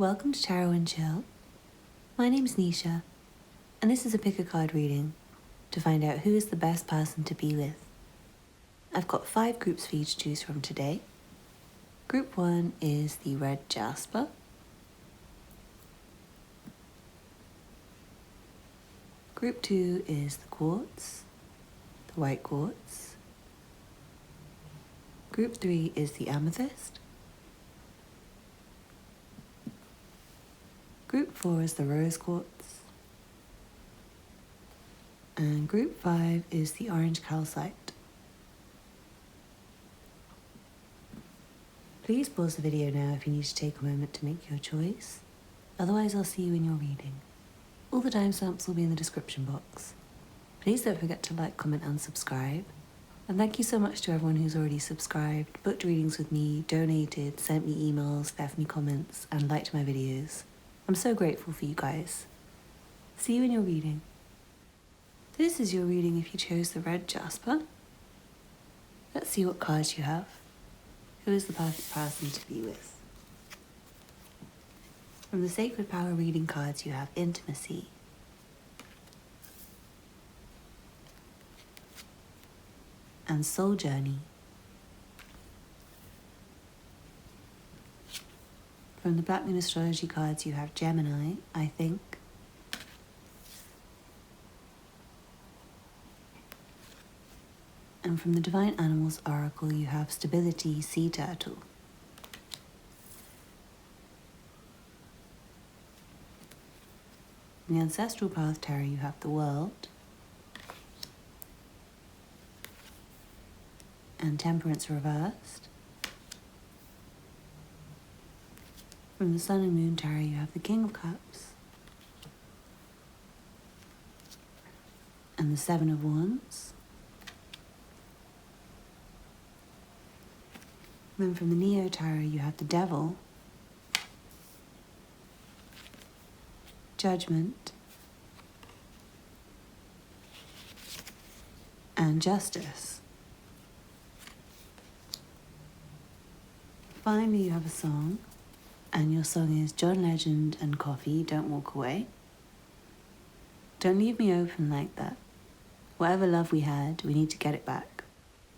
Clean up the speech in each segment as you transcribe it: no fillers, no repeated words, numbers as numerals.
welcome to Tarot and Chill. My name's Nisha, and this is a pick a card reading to find out who is the best person to be with. I've got 5 groups for you to choose from today. Group 1 is the red Jasper. Group 2 is the Quartz, the white Quartz. Group 3 is the Amethyst. Group 4 is the rose Quartz. And group 5 is the orange Calcite. Please pause the video now if you need to take a moment to make your choice. Otherwise, I'll see you in your reading. All the timestamps will be in the description box. Please don't forget to like, comment and subscribe. And thank you so much to everyone who's already subscribed, booked readings with me, donated, sent me emails, left me comments and liked my videos. I'm so grateful for you guys. See you in your reading. This is your reading if you chose the red Jasper. Let's see what cards you have. Who is the perfect person to be with? From the Sacred Power reading cards, you have Intimacy, and Soul Journey. From the Black Moon Astrology cards, you have Gemini, I Think, and from the Divine Animals Oracle, you have Stability, Sea Turtle. From the Ancestral Path Tarot, you have the World, and Temperance Reversed. From the Sun and Moon Tarot, you have the King of Cups and the Seven of Wands. Then from the Neo Tarot, you have the Devil, Judgment, and Justice. Finally, you have a song. And your song is John Legend and Coffee, Don't Walk Away. Don't leave me open like that. Whatever love we had, we need to get it back.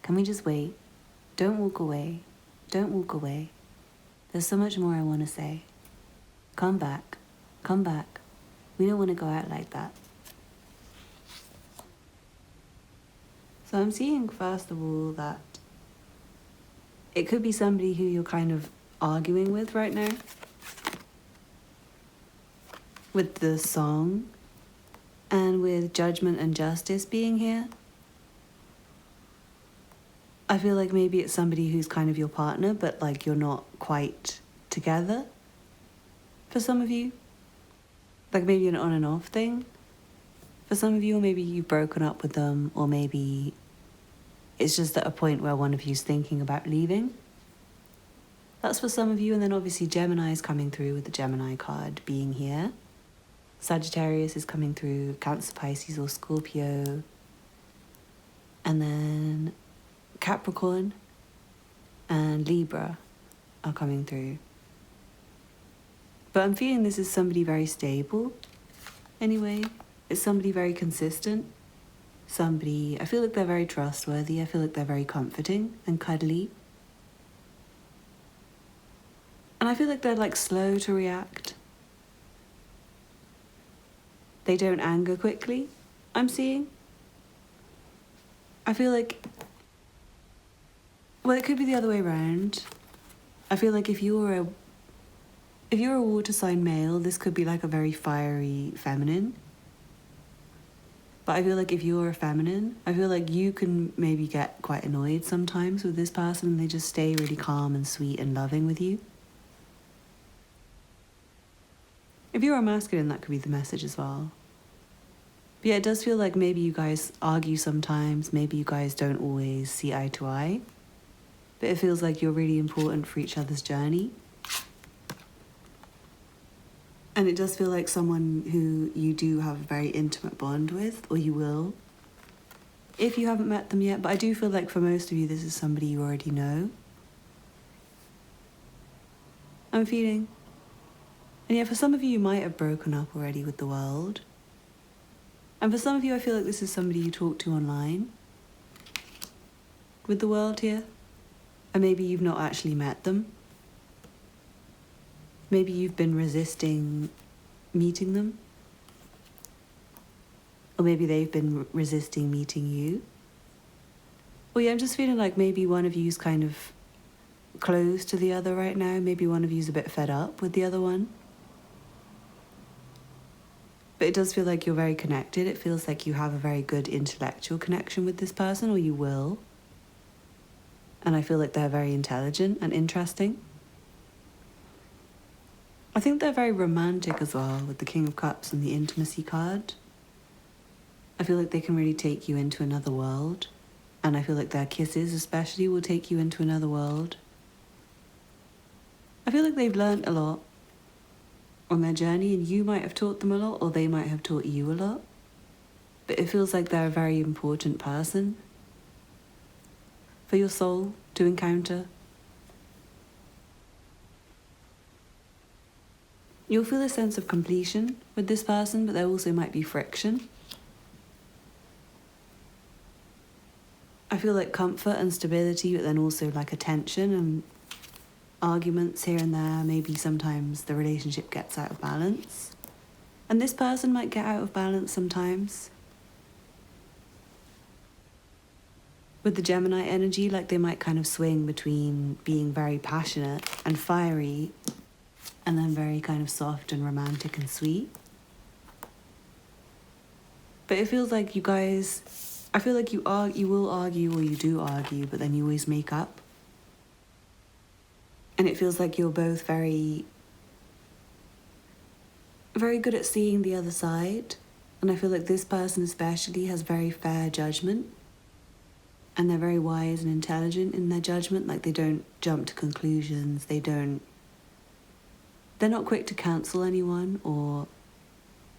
Can we just wait? Don't walk away. Don't walk away. There's so much more I want to say. Come back. Come back. We don't want to go out like that. So I'm seeing, first of all, that it could be somebody who you're kind of arguing with right now with the song, and with Judgment and Justice being here. I feel like maybe it's somebody who's kind of your partner, but like you're not quite together for some of you. Like maybe an on and off thing for some of you, or maybe you've broken up with them, or maybe it's just at a point where one of you's thinking about leaving. That's for some of you, and then obviously Gemini is coming through with the Gemini card being here. Sagittarius is coming through, Cancer, Pisces or Scorpio. And then Capricorn and Libra are coming through. But I'm feeling this is somebody very stable. Anyway, it's somebody very consistent. Somebody, I feel like they're very trustworthy. I feel like they're very comforting and cuddly. And I feel like they're like slow to react. They don't anger quickly, I'm seeing. I feel like, well, it could be the other way around. I feel like if you're a water sign male, this could be like a very fiery feminine. But I feel like if you're a feminine, I feel like you can maybe get quite annoyed sometimes with this person, and they just stay really calm and sweet and loving with you. If you're a masculine, that could be the message as well. But yeah, it does feel like maybe you guys argue sometimes, maybe you guys don't always see eye to eye, but it feels like you're really important for each other's journey. And it does feel like someone who you do have a very intimate bond with, or you will, if you haven't met them yet. But I do feel like for most of you, this is somebody you already know. I'm feeling And yeah, for some of you, you might have broken up already with the world. And for some of you, I feel like this is somebody you talk to online with the world here. And maybe you've not actually met them. Maybe you've been resisting meeting them. Or maybe they've been resisting meeting you. Well, yeah, I'm just feeling like maybe one of you's kind of close to the other right now. Maybe one of you's a bit fed up with the other one. But it does feel like you're very connected. It feels like you have a very good intellectual connection with this person, or you will. And I feel like they're very intelligent and interesting. I think they're very romantic as well, with the King of Cups and the Intimacy card. I feel like they can really take you into another world. And I feel like their kisses especially will take you into another world. I feel like they've learned a lot on their journey, and you might have taught them a lot, or they might have taught you a lot. But it feels like they're a very important person for your soul to encounter. You'll feel a sense of completion with this person, but there also might be friction. I feel like comfort and stability, but then also like a tension and arguments here and there. Maybe sometimes the relationship gets out of balance. And this person might get out of balance sometimes. With the Gemini energy, like they might kind of swing between being very passionate and fiery and then very kind of soft and romantic and sweet. But it feels like you guys, I feel like you will argue, or you do argue, but then you always make up. And it feels like you're both very, very good at seeing the other side. And I feel like this person especially has very fair judgment. And they're very wise and intelligent in their judgment. Like they don't jump to conclusions. They're not quick to cancel anyone or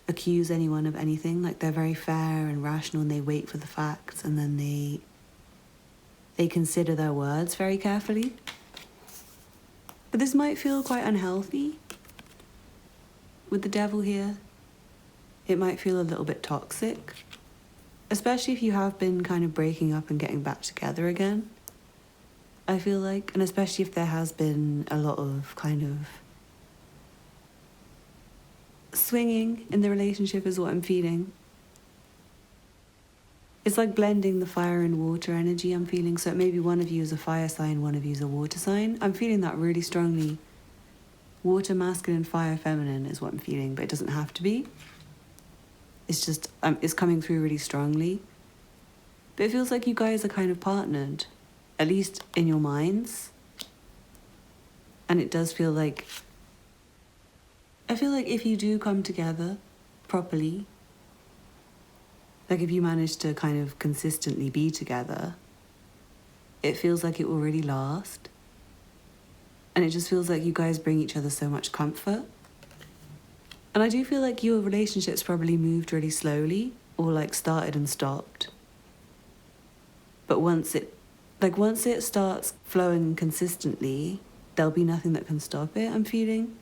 accuse anyone of anything. Like they're very fair and rational, and they wait for the facts, and then they consider their words very carefully. But this might feel quite unhealthy with the Devil here. It might feel a little bit toxic, especially if you have been kind of breaking up and getting back together again, I feel like. And especially if there has been a lot of kind of swinging in the relationship is what I'm feeling. It's like blending the fire and water energy I'm feeling. So maybe one of you is a fire sign, one of you is a water sign. I'm feeling that really strongly. Water masculine, fire feminine is what I'm feeling, but it doesn't have to be. It's just, it's coming through really strongly. But it feels like you guys are kind of partnered, at least in your minds. And it does feel like, I feel like if you do come together properly, like if you manage to kind of consistently be together, it feels like it will really last. And it just feels like you guys bring each other so much comfort. And I do feel like your relationship's probably moved really slowly, or like started and stopped. But once it starts flowing consistently, there'll be nothing that can stop it, I'm feeling.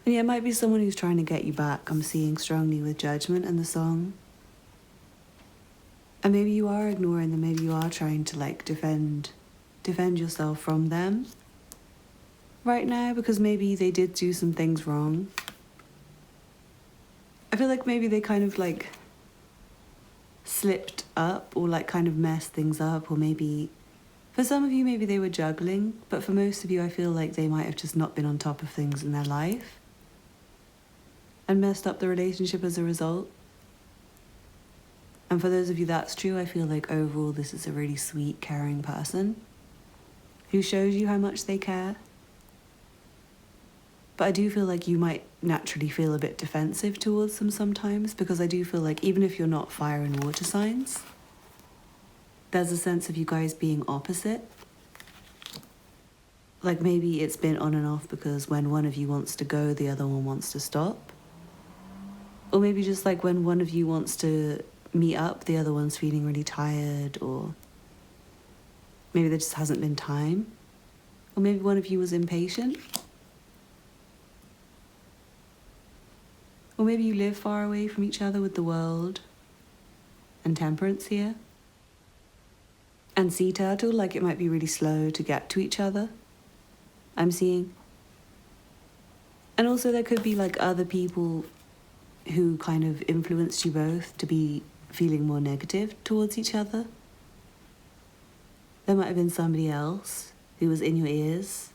And yeah, it might be someone who's trying to get you back, I'm seeing strongly with Judgment and the song. And maybe you are ignoring them, maybe you are trying to like defend yourself from them right now, because maybe they did do some things wrong. I feel like maybe they kind of like slipped up or like kind of messed things up, or maybe for some of you maybe they were juggling, but for most of you I feel like they might have just not been on top of things in their life and messed up the relationship as a result. And for those of you that's true, I feel like overall this is a really sweet, caring person who shows you how much they care. But I do feel like you might naturally feel a bit defensive towards them sometimes, because I do feel like even if you're not fire and water signs, there's a sense of you guys being opposite. Like maybe it's been on and off because when one of you wants to go, the other one wants to stop. Or maybe just like when one of you wants to meet up, the other one's feeling really tired, or maybe there just hasn't been time. Or maybe one of you was impatient. Or maybe you live far away from each other with the world and temperance here. And sea turtle, like it might be really slow to get to each other, I'm seeing. And also there could be like other people who kind of influenced you both to be feeling more negative towards each other. There might have been somebody else who was in your ears.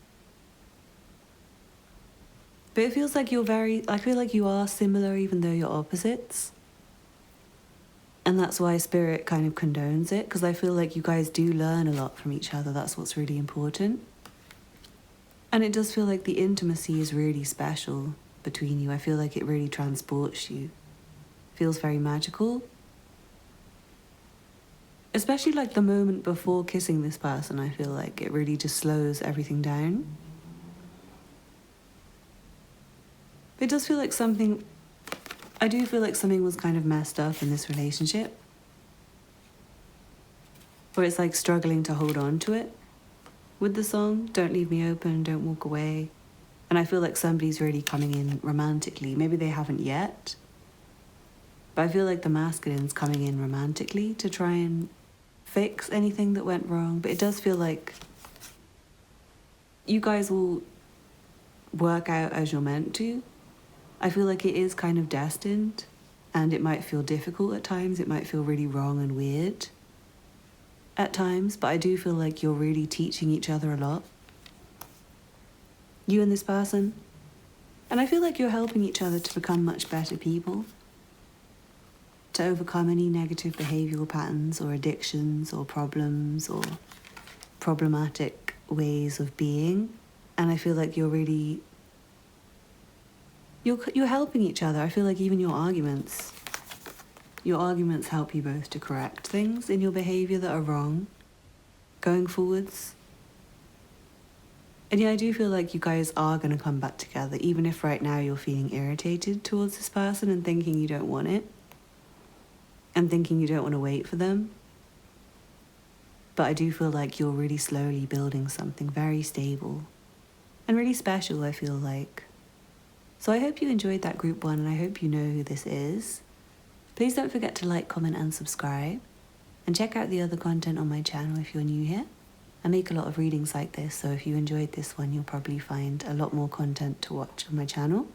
But it feels like I feel like you are similar even though you're opposites. And that's why Spirit kind of condones it, because I feel like you guys do learn a lot from each other. That's what's really important. And it does feel like the intimacy is really special between you. I feel like it really transports you. Feels very magical. Especially like the moment before kissing this person, I feel like it really just slows everything down. It does feel like I do feel like something was kind of messed up in this relationship. Or it's like struggling to hold on to it. With the song, Don't Leave Me Open, Don't Walk Away. And I feel like somebody's really coming in romantically. Maybe they haven't yet. But I feel like the masculine's coming in romantically to try and fix anything that went wrong. But it does feel like you guys will work out as you're meant to. I feel like it is kind of destined, and it might feel difficult at times. It might feel really wrong and weird at times, but I do feel like you're really teaching each other a lot. You and this person. And I feel like you're helping each other to become much better people, to overcome any negative behavioural patterns or addictions or problems or problematic ways of being. And I feel like you're really... You're helping each other. I feel like even your arguments help you both to correct things in your behaviour that are wrong going forwards. And yeah, I do feel like you guys are going to come back together, even if right now you're feeling irritated towards this person and thinking you don't want it and thinking you don't want to wait for them. But I do feel like you're really slowly building something very stable and really special, I feel like. So I hope you enjoyed that group one, and I hope you know who this is. Please don't forget to like, comment and subscribe. And check out the other content on my channel if you're new here. I make a lot of readings like this, so if you enjoyed this one, you'll probably find a lot more content to watch on my channel.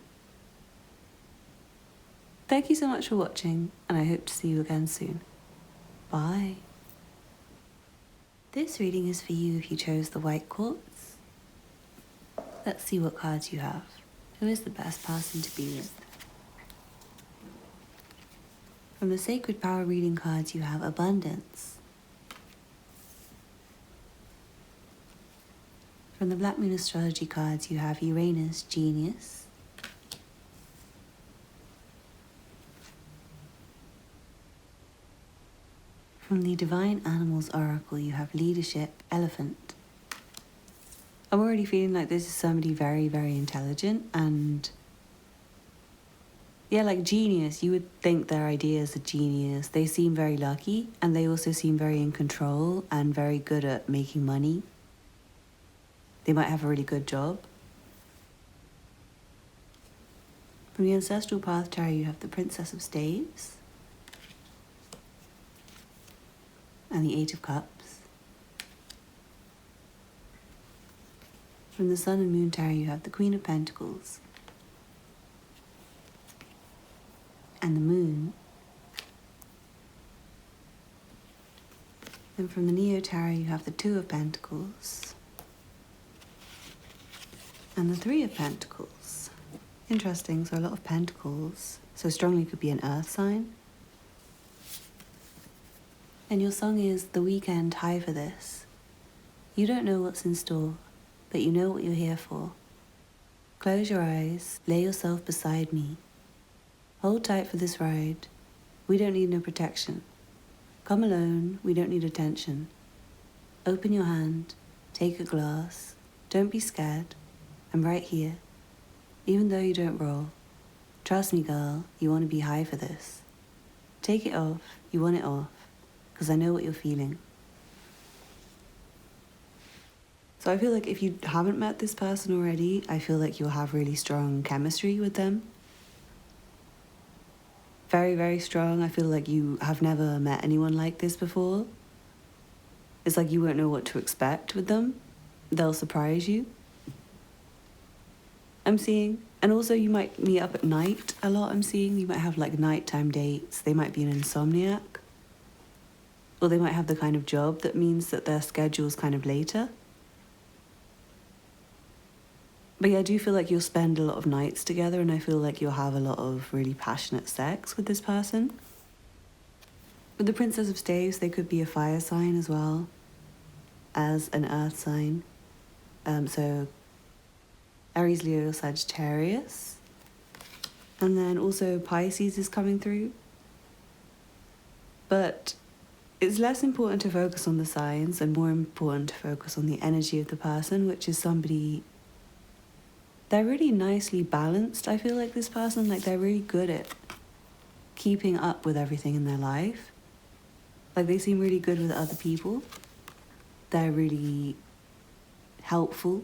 Thank you so much for watching, and I hope to see you again soon. Bye. This reading is for you if you chose the white quartz. Let's see what cards you have. Who is the best person to be with? From the Sacred Power reading cards, you have Abundance. From the Black Moon Astrology cards, you have Uranus, Genius. From the Divine Animals Oracle, you have Leadership, Elephant. I'm already feeling like this is somebody very, very intelligent, and yeah, like genius. You would think their ideas are genius. They seem very lucky, and they also seem very in control and very good at making money. They might have a really good job. From the Ancestral Path Tarot, you have the Princess of Staves and the Eight of Cups. From the Sun and Moon Tarot, you have the Queen of Pentacles and the Moon. Then from the Neo Tarot, you have the Two of Pentacles and the Three of Pentacles. Interesting, so a lot of pentacles. So strongly could be an earth sign. And your song is The Weekend, High for This. You don't know what's in store, but you know what you're here for. Close your eyes, lay yourself beside me. Hold tight for this ride. We don't need no protection. Come alone, we don't need attention. Open your hand, take a glass. Don't be scared, I'm right here. Even though you don't roll. Trust me, girl, you want to be high for this. Take it off, you want it off, because I know what you're feeling. So I feel like if you haven't met this person already, I feel like you'll have really strong chemistry with them. Very, very strong. I feel like you have never met anyone like this before. It's like you won't know what to expect with them. They'll surprise you. I'm seeing. And also you might meet up at night a lot, I'm seeing. You might have like nighttime dates. They might be an insomniac. Or they might have the kind of job that means that their schedule's kind of later. But yeah, I do feel like you'll spend a lot of nights together, and I feel like you'll have a lot of really passionate sex with this person. With the Princess of Staves, they could be a fire sign as well as an earth sign. So Aries, Leo, Sagittarius. And then also Pisces is coming through. But it's less important to focus on the signs and more important to focus on the energy of the person, which is somebody... They're really nicely balanced, I feel like, this person. Like, they're really good at keeping up with everything in their life. Like, they seem really good with other people. They're really helpful.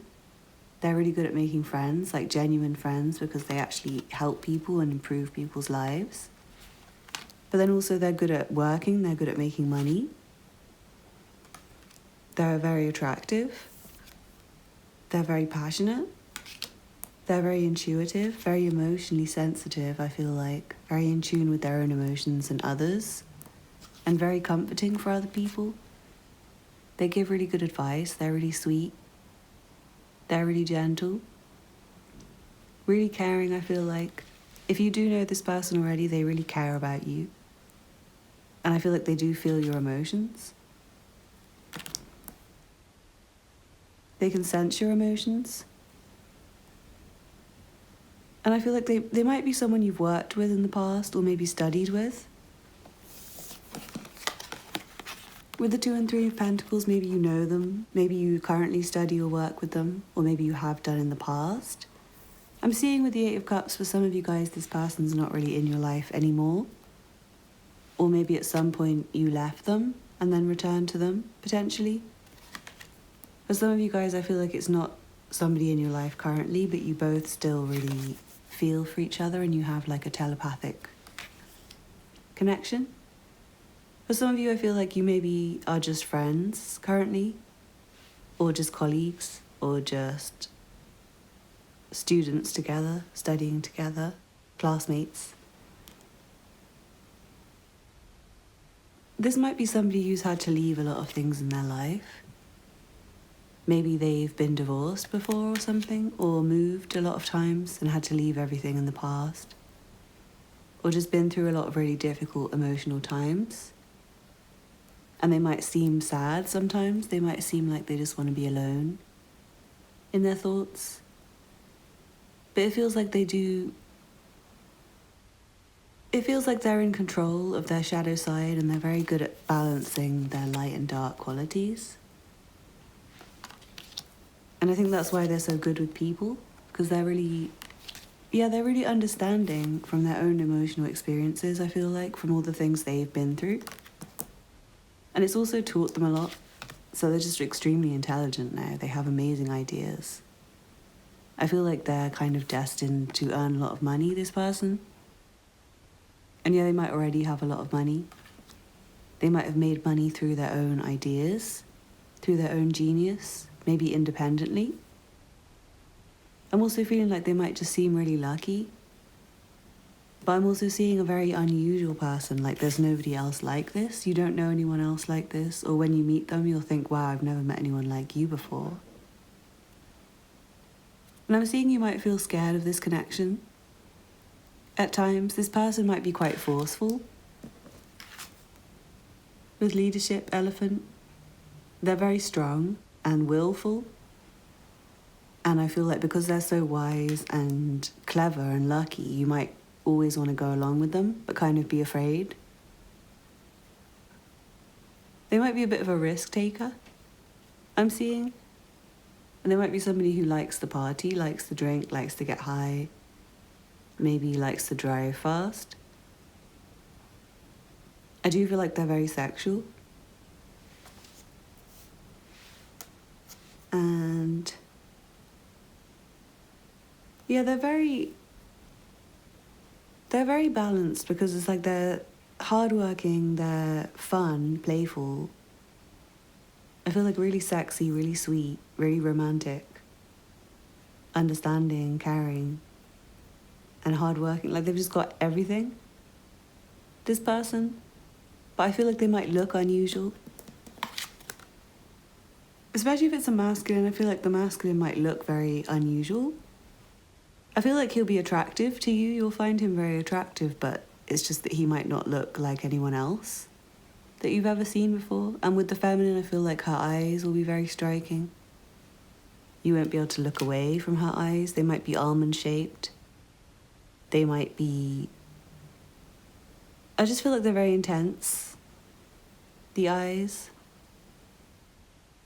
They're really good at making friends, like genuine friends, because they actually help people and improve people's lives. But then also they're good at working, they're good at making money. They're very attractive. They're very passionate. They're very intuitive, very emotionally sensitive, I feel like. Very in tune with their own emotions and others. And very comforting for other people. They give really good advice. They're really sweet. They're really gentle. Really caring, I feel like. If you do know this person already, they really care about you. And I feel like they do feel your emotions. They can sense your emotions. And I feel like they might be someone you've worked with in the past or maybe studied with. With the 2 and 3 of Pentacles, maybe you know them. Maybe you currently study or work with them. Or maybe you have done in the past. I'm seeing with the 8 of Cups, for some of you guys, this person's not really in your life anymore. Or maybe at some point you left them and then returned to them, potentially. For some of you guys, I feel like it's not somebody in your life currently, but you both still really feel for each other and you have like a telepathic connection. For some of you, I feel like you maybe are just friends currently, or just colleagues, or just students together, studying together, classmates. This might be somebody who's had to leave a lot of things in their life. Maybe they've been divorced before or something, or moved a lot of times and had to leave everything in the past. Or just been through a lot of really difficult emotional times. And they might seem sad sometimes. They might seem like they just want to be alone in their thoughts. But it feels like they do... It feels like they're in control of their shadow side and they're very good at balancing their light and dark qualities. And I think that's why they're so good with people, because they're really understanding from their own emotional experiences, I feel like, from all the things they've been through. And it's also taught them a lot. So they're just extremely intelligent now. They have amazing ideas. I feel like they're kind of destined to earn a lot of money, this person. And yeah, they might already have a lot of money. They might have made money through their own ideas, through their own genius, maybe independently. I'm also feeling like they might just seem really lucky. But I'm also seeing a very unusual person, like there's nobody else like this. You don't know anyone else like this, or when you meet them, you'll think, wow, I've never met anyone like you before. And I'm seeing you might feel scared of this connection. At times, this person might be quite forceful. With leadership, Elephant, they're very strong and willful. And I feel like because they're so wise and clever and lucky, you might always want to go along with them, but kind of be afraid. They might be a bit of a risk taker, I'm seeing. And they might be somebody who likes the party, likes to drink, likes to get high, maybe likes to drive fast. I do feel like they're very sexual. And Yeah, they're very balanced because it's like they're hardworking, they're fun, playful. I feel like really sexy, really sweet, really romantic, understanding, caring, and hardworking. Like they've just got everything. This person. But I feel like they might look unusual. Especially if it's a masculine, I feel like the masculine might look very unusual. I feel like he'll be attractive to you, you'll find him very attractive, but it's just that he might not look like anyone else that you've ever seen before. And with the feminine, I feel like her eyes will be very striking. You won't be able to look away from her eyes. They might be almond shaped. They might be... I just feel like they're very intense. The eyes.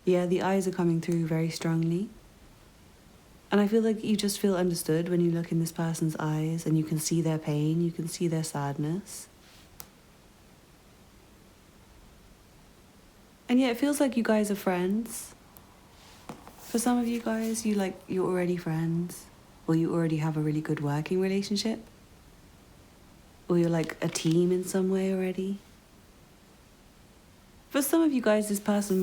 Yeah, the eyes are coming through very strongly. And I feel like you just feel understood when you look in this person's eyes and you can see their pain, you can see their sadness. And yeah, it feels like you guys are friends. For some of you guys, you're already friends, or you already have a really good working relationship, or you're like a team in some way already. For some of you guys, this person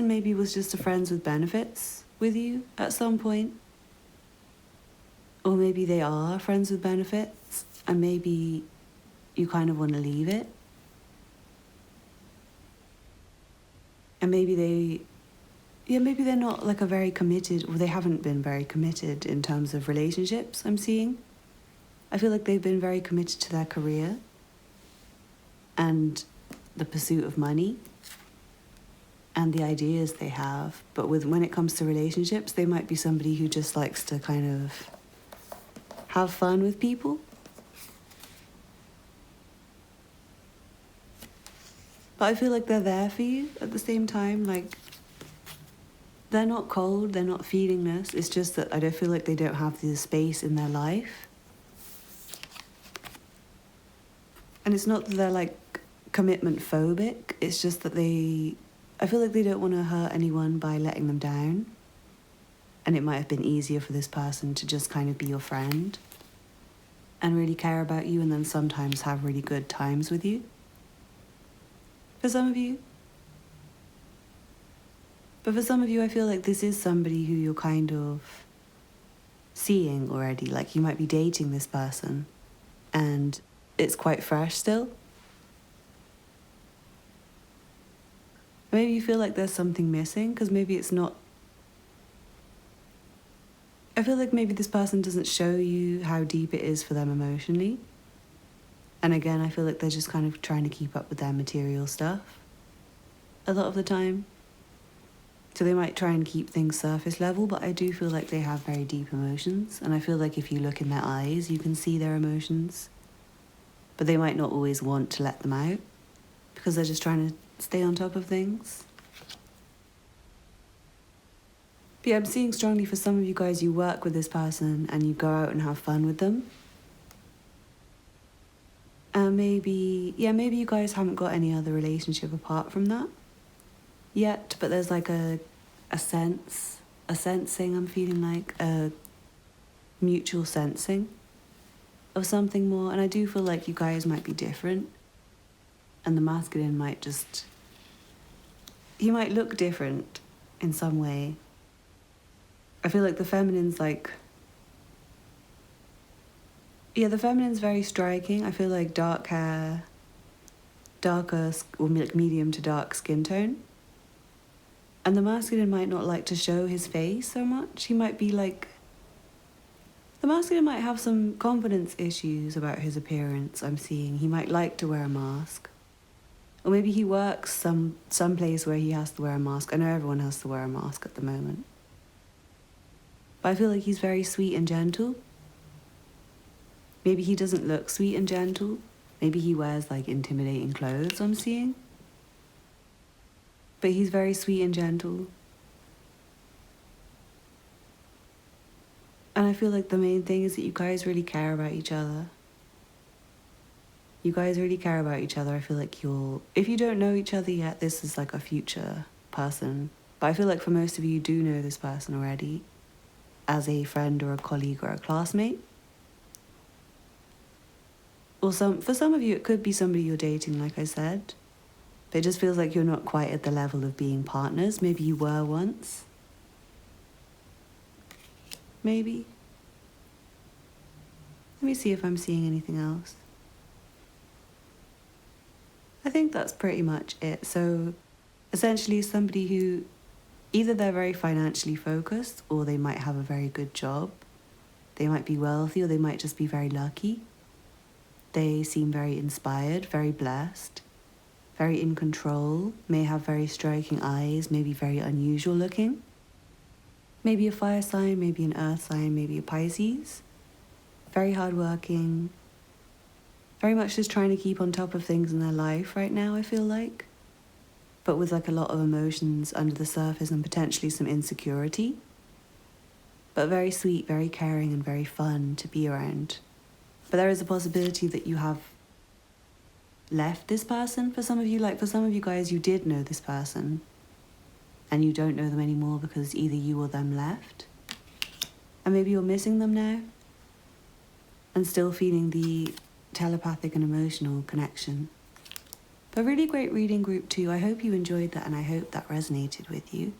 maybe was just a friends with benefits with you at some point. Or maybe they are friends with benefits and maybe you kind of want to leave it. And maybe they're not like a very committed, or they haven't been very committed in terms of relationships I'm seeing. I feel like they've been very committed to their career and the pursuit of money and the ideas they have. But when it comes to relationships, they might be somebody who just likes to kind of have fun with people. But I feel like they're there for you at the same time. Like, they're not cold, they're not feelingless. It's just that I don't feel like they don't have the space in their life. And it's not that they're like commitment phobic. It's just that I feel like they don't want to hurt anyone by letting them down. And it might have been easier for this person to just kind of be your friend and really care about you and then sometimes have really good times with you. For some of you. But for some of you, I feel like this is somebody who you're kind of seeing already. Like you might be dating this person and it's quite fresh still. Maybe you feel like there's something missing because maybe it's not... I feel like maybe this person doesn't show you how deep it is for them emotionally. And again, I feel like they're just kind of trying to keep up with their material stuff a lot of the time. So they might try and keep things surface level, but I do feel like they have very deep emotions. And I feel like if you look in their eyes, you can see their emotions. But they might not always want to let them out because they're just trying to stay on top of things. But yeah, I'm seeing strongly for some of you guys, you work with this person and you go out and have fun with them. And maybe you guys haven't got any other relationship apart from that yet, but there's like a sensing, I'm feeling like a mutual sensing of something more. And I do feel like you guys might be different. And the masculine might just... he might look different in some way. I feel like the feminine's like... yeah, the feminine's very striking. I feel like dark hair, darker or like medium to dark skin tone. And the masculine might not like to show his face so much. He might be like... the masculine might have some confidence issues about his appearance, I'm seeing. He might like to wear a mask. Or maybe he works some place where he has to wear a mask. I know everyone has to wear a mask at the moment. But I feel like he's very sweet and gentle. Maybe he doesn't look sweet and gentle. Maybe he wears like intimidating clothes, I'm seeing. But he's very sweet and gentle. And I feel like the main thing is that you guys really care about each other. You guys really care about each other. I feel like if you don't know each other yet, this is like a future person. But I feel like for most of you, you do know this person already. as a friend or a colleague or a classmate. Or for some of you, it could be somebody you're dating, like I said. But it just feels like you're not quite at the level of being partners. Maybe you were once. Maybe. Let me see if I'm seeing anything else. I think that's pretty much it. So essentially somebody who either they're very financially focused or they might have a very good job. They might be wealthy or they might just be very lucky. They seem very inspired, very blessed, very in control, may have very striking eyes, maybe very unusual looking. Maybe a fire sign, maybe an earth sign, maybe a Pisces. Very hardworking, very much just trying to keep on top of things in their life right now, I feel like. But with like a lot of emotions under the surface and potentially some insecurity. But very sweet, very caring and very fun to be around. But there is a possibility that you have left this person for some of you. Like for some of you guys, you did know this person and you don't know them anymore because either you or them left. And maybe you're missing them now and still feeling the telepathic and emotional connection. But really great reading, group 2. I hope you enjoyed that and I hope that resonated with you.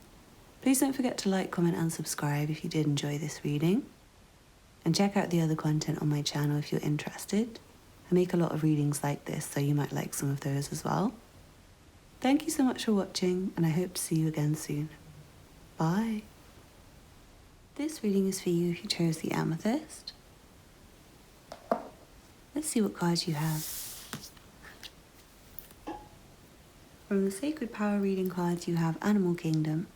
Please don't forget to like, comment and subscribe if you did enjoy this reading. And check out the other content on my channel if you're interested. I make a lot of readings like this, so you might like some of those as well. Thank you so much for watching and I hope to see you again soon. Bye. This reading is for you if you chose the Amethyst. Let's see what cards you have. From the Sacred Power reading cards, you have Animal Kingdom.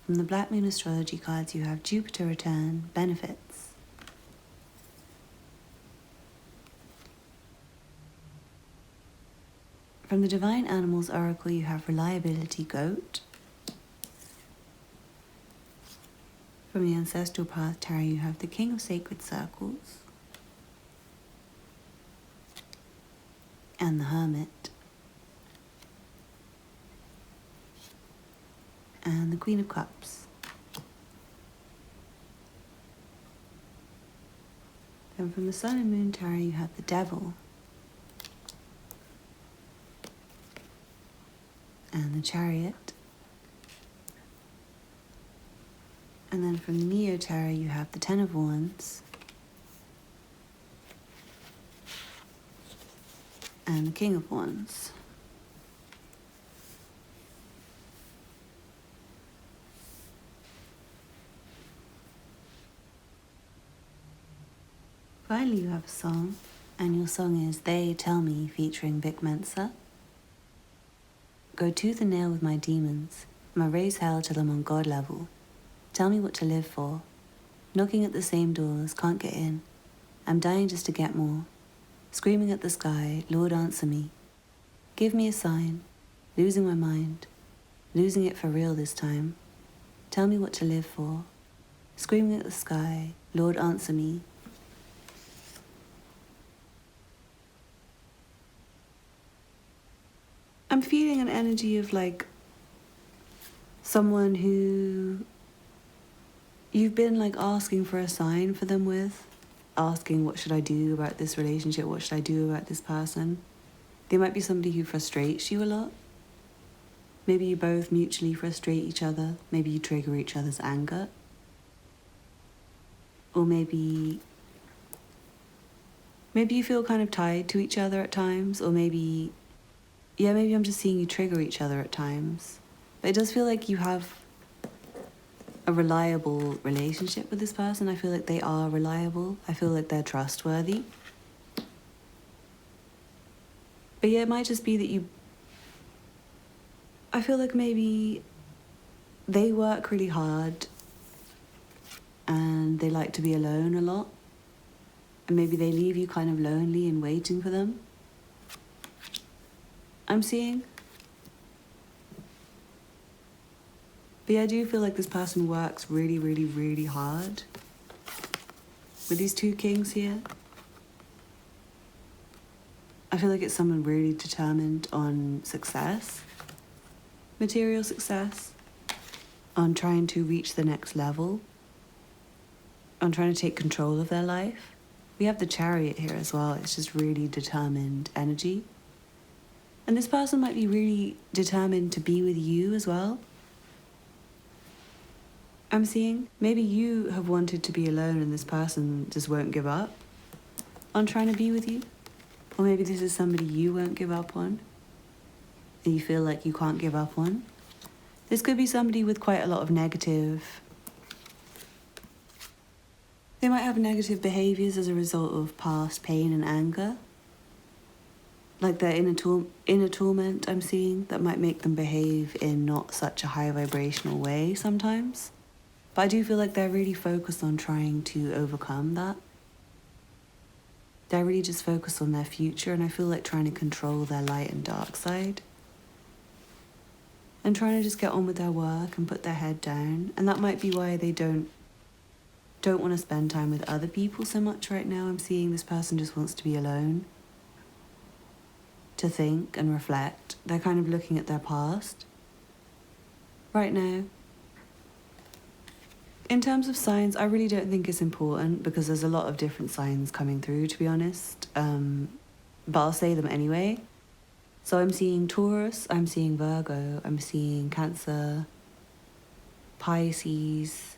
From the Black Moon Astrology cards, you have Jupiter Return, Benefits. From the Divine Animals Oracle, you have Reliability, Goat. From the Ancestral Path Tarot, you have the King of Sacred Circles and the Hermit and the Queen of Cups. Then from the Sun and Moon Tarot, you have the Devil and the Chariot. And then from the Neo Tarot, you have the Ten of Wands and the King of Wands. Finally, you have a song, and your song is They Tell Me featuring Vic Mensa. Go tooth and nail with my demons, I'ma raise hell till I'm on God level. Tell me what to live for. Knocking at the same doors, can't get in. I'm dying just to get more. Screaming at the sky, Lord answer me. Give me a sign. Losing my mind. Losing it for real this time. Tell me what to live for. Screaming at the sky, Lord answer me. I'm feeling an energy of like someone who you've been like asking for a sign for them with, asking what should I do about this relationship, what should I do about this person. They might be somebody who frustrates you a lot. Maybe you both mutually frustrate each other, maybe you trigger each other's anger. Or maybe you feel kind of tied to each other at times, or maybe I'm just seeing you trigger each other at times. But it does feel like you have a reliable relationship with this person. I feel like they are reliable. I feel like they're trustworthy. But yeah, it might just be that I feel like maybe they work really hard and they like to be alone a lot. And maybe they leave you kind of lonely and waiting for them. I'm seeing. But yeah, I do feel like this person works really, really, really hard. With these two kings here, I feel like it's someone really determined on success, material success. on trying to reach the next level, on trying to take control of their life. We have the Chariot here as well. It's just really determined energy. And this person might be really determined to be with you as well. I'm seeing maybe you have wanted to be alone and this person just won't give up on trying to be with you. Or maybe this is somebody you won't give up on and you feel like you can't give up on. This could be somebody with quite a lot of negative. They might have negative behaviors as a result of past pain and anger. Like they're in a torment, I'm seeing, that might make them behave in not such a high vibrational way sometimes. But I do feel like they're really focused on trying to overcome that. They're really just focused on their future, and I feel like trying to control their light and dark side. And trying to just get on with their work and put their head down. And that might be why they don't want to spend time with other people so much right now. I'm seeing this person just wants to be alone, to think and reflect. They're kind of looking at their past right now. In terms of signs, I really don't think it's important because there's a lot of different signs coming through, to be honest. But I'll say them anyway. So I'm seeing Taurus, I'm seeing Virgo, I'm seeing Cancer, Pisces,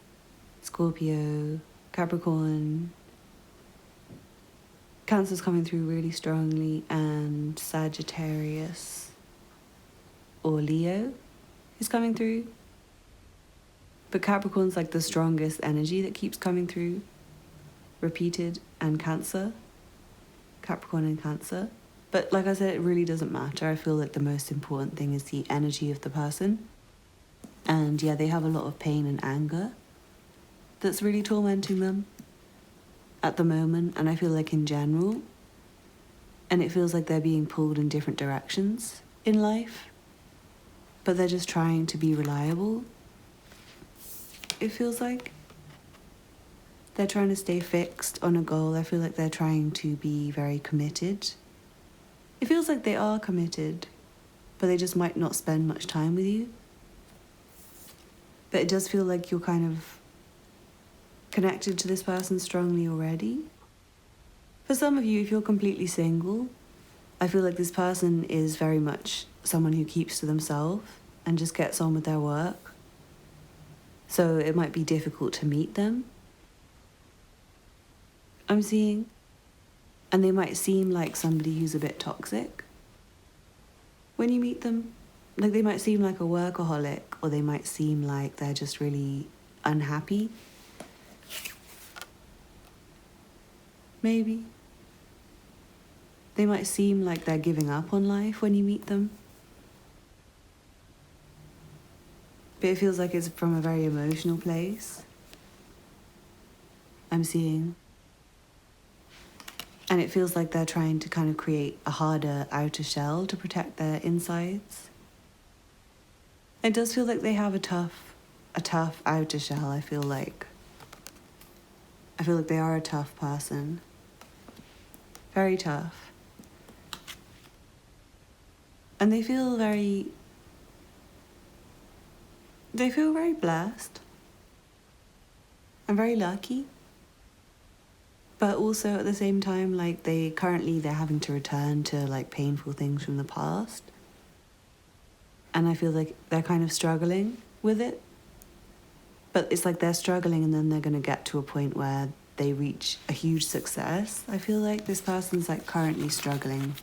Scorpio, Capricorn. Cancer's coming through really strongly, and Sagittarius or Leo is coming through. But Capricorn's like the strongest energy that keeps coming through, repeated, and Cancer. Capricorn and Cancer. But like I said, it really doesn't matter. I feel like the most important thing is the energy of the person. And yeah, they have a lot of pain and anger that's really tormenting them at the moment, and I feel like in general. And it feels like they're being pulled in different directions in life, but they're just trying to be reliable. It feels like they're trying to stay fixed on a goal. I feel like they're trying to be very committed. It feels like they are committed, but they just might not spend much time with you. But it does feel like you're kind of connected to this person strongly already. For some of you, if you're completely single, I feel like this person is very much someone who keeps to themselves and just gets on with their work. So it might be difficult to meet them, I'm seeing. And they might seem like somebody who's a bit toxic when you meet them. Like they might seem like a workaholic, or they might seem like they're just really unhappy. Maybe. They might seem like they're giving up on life when you meet them. But it feels like it's from a very emotional place, I'm seeing. And it feels like they're trying to kind of create a harder outer shell to protect their insides. It does feel like they have a tough outer shell, I feel like. I feel like they are a tough person. Very tough. And they feel very blessed and very lucky. But also at the same time, like they're having to return to like painful things from the past. And I feel like they're kind of struggling with it. But it's like they're struggling and then they're going to get to a point where they reach a huge success. I feel like this person's like currently struggling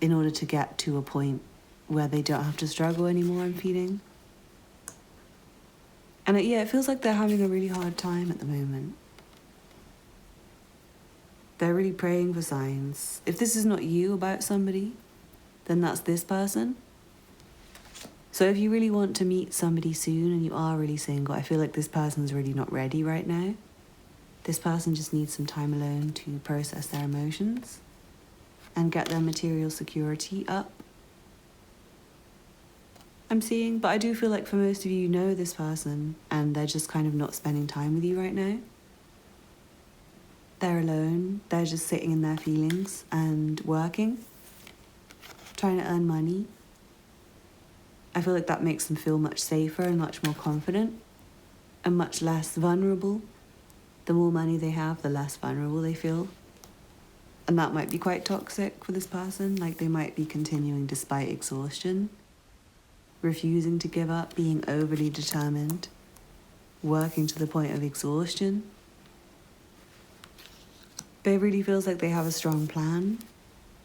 in order to get to a point where they don't have to struggle anymore, I'm feeling. And it feels like they're having a really hard time at the moment. They're really praying for signs. If this is not you about somebody, then that's this person. So if you really want to meet somebody soon and you are really single, I feel like this person's really not ready right now. This person just needs some time alone to process their emotions and get their material security up, I'm seeing. But I do feel like for most of you, you know this person and they're just kind of not spending time with you right now. They're alone. They're just sitting in their feelings and working, trying to earn money. I feel like that makes them feel much safer and much more confident and much less vulnerable. The more money they have, the less vulnerable they feel. And that might be quite toxic for this person. Like, they might be continuing despite exhaustion, refusing to give up, being overly determined, working to the point of exhaustion. But it really feels like they have a strong plan.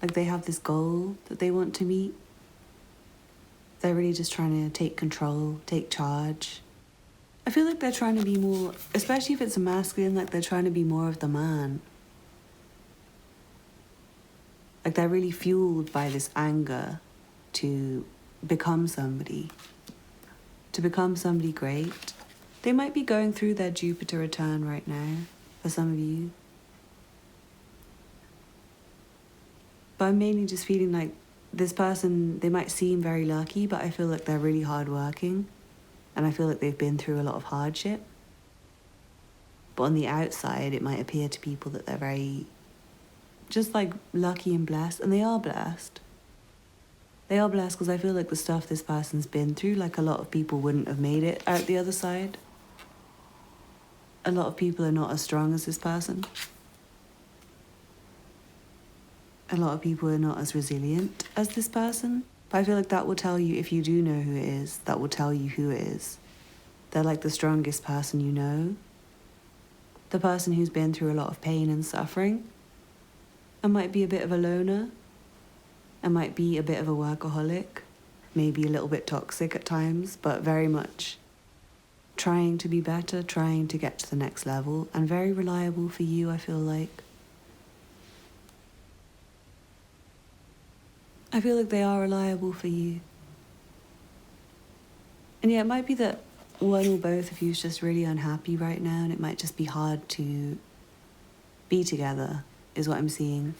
Like, they have this goal that they want to meet. They're really just trying to take control, take charge. I feel like they're trying to be more, especially if it's a masculine, like they're trying to be more of the man. Like, they're really fueled by this anger to become somebody great. They might be going through their Jupiter return right now, for some of you. But I'm mainly just feeling like this person, they might seem very lucky, but I feel like they're really hardworking. And I feel like they've been through a lot of hardship. But on the outside, it might appear to people that they're very just like lucky and blessed. And they are blessed. They are blessed because I feel like the stuff this person's been through, like a lot of people wouldn't have made it out the other side. A lot of people are not as strong as this person. A lot of people are not as resilient as this person. But I feel like that will tell you, if you do know who it is, that will tell you who it is. They're like the strongest person you know. The person who's been through a lot of pain and suffering. And might be a bit of a loner. And might be a bit of a workaholic. Maybe a little bit toxic at times, but very much trying to be better, trying to get to the next level. And very reliable for you, I feel like. I feel like they are reliable for you. And yeah, it might be that one or both of you is just really unhappy right now, and it might just be hard to be together, is what I'm seeing.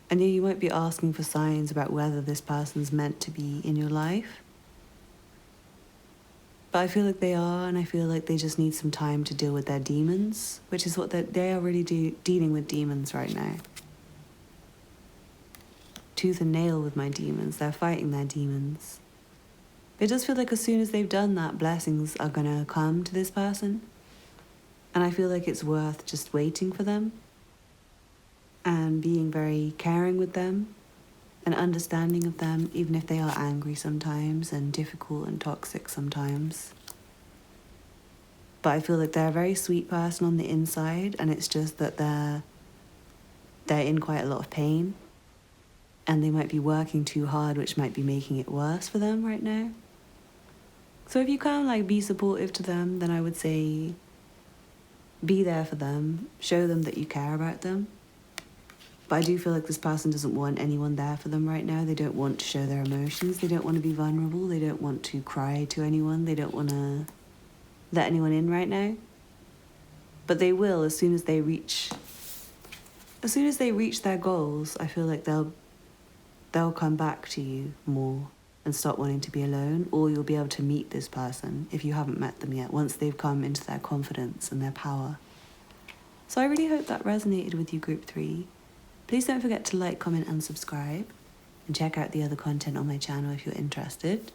And yeah, you might be asking for signs about whether this person's meant to be in your life. But I feel like they are, and I feel like they just need some time to deal with their demons, which is what they are really dealing with demons right now. Tooth and nail with my demons. They're fighting their demons. It does feel like as soon as they've done that, blessings are gonna come to this person. And I feel like it's worth just waiting for them and being very caring with them and understanding of them, even if they are angry sometimes and difficult and toxic sometimes. But I feel like they're a very sweet person on the inside, and it's just that they're in quite a lot of pain. And they might be working too hard, which might be making it worse for them right now. So if you can like be supportive to them, then I would say be there for them, show them that you care about them. But I do feel like this person doesn't want anyone there for them right now. They don't want to show their emotions. They don't want to be vulnerable. They don't want to cry to anyone. They don't want to let anyone in right now. But they will as soon as they reach their goals. I feel like they'll come back to you more and stop wanting to be alone, or you'll be able to meet this person if you haven't met them yet, once they've come into their confidence and their power. So I really hope that resonated with you, Group 3. Please don't forget to like, comment and subscribe, and check out the other content on my channel if you're interested.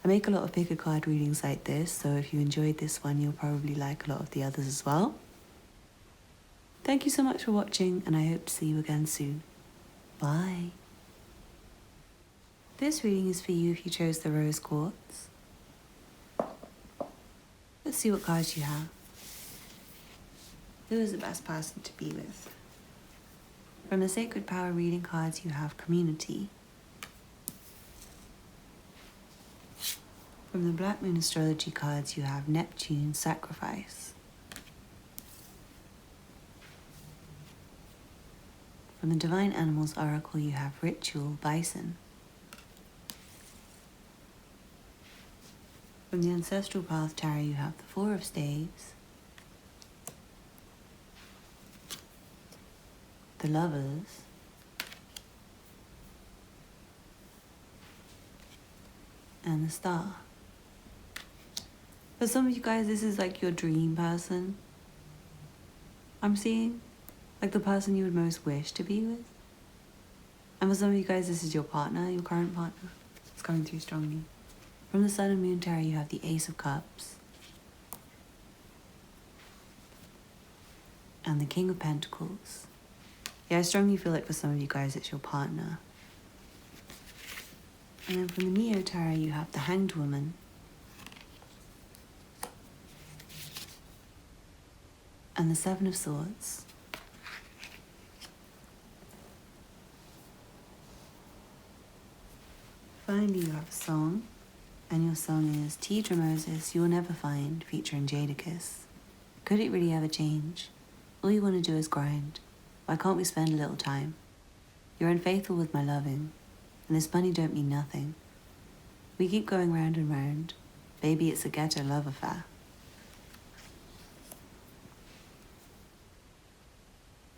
I make a lot of pick a card readings like this, so if you enjoyed this one, you'll probably like a lot of the others as well. Thank you so much for watching, and I hope to see you again soon. Bye. This reading is for you if you chose the rose quartz. Let's see what cards you have. Who is the best person to be with? From the Sacred Power reading cards, you have community. From the Black Moon astrology cards, you have Neptune, sacrifice. From the Divine Animals oracle, you have ritual, bison. From the Ancestral Path Tarot, you have the Four of Staves, the Lovers, and the Star. For some of you guys, this is like your dream person. I'm seeing like the person you would most wish to be with. And for some of you guys, this is your partner, your current partner. It's coming through strongly. From the Sun and Moon Tarot, you have the Ace of Cups and the King of Pentacles. Yeah, I strongly feel like for some of you guys, it's your partner. And then from the Neo Tarot, you have the Hanged Woman and the Seven of Swords. Finally, you have a song, and your song is Teedra Moses, You'll Never Find, featuring Jadakiss. Could it really ever change? All you want to do is grind. Why can't we spend a little time? You're unfaithful with my loving, and this money don't mean nothing. We keep going round and round. Baby, it's a ghetto love affair.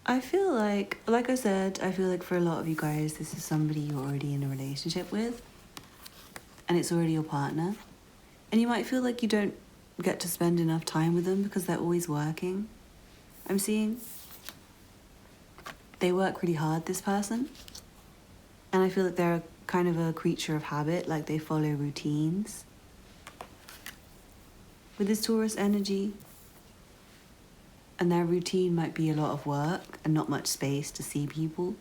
I feel like I said, I feel like for a lot of you guys, this is somebody you're already in a relationship with, and it's already your partner. And you might feel like you don't get to spend enough time with them because they're always working. I'm seeing they work really hard, this person. And I feel like they're kind of a creature of habit, like they follow routines. With this Taurus energy, and their routine might be a lot of work and not much space to see people.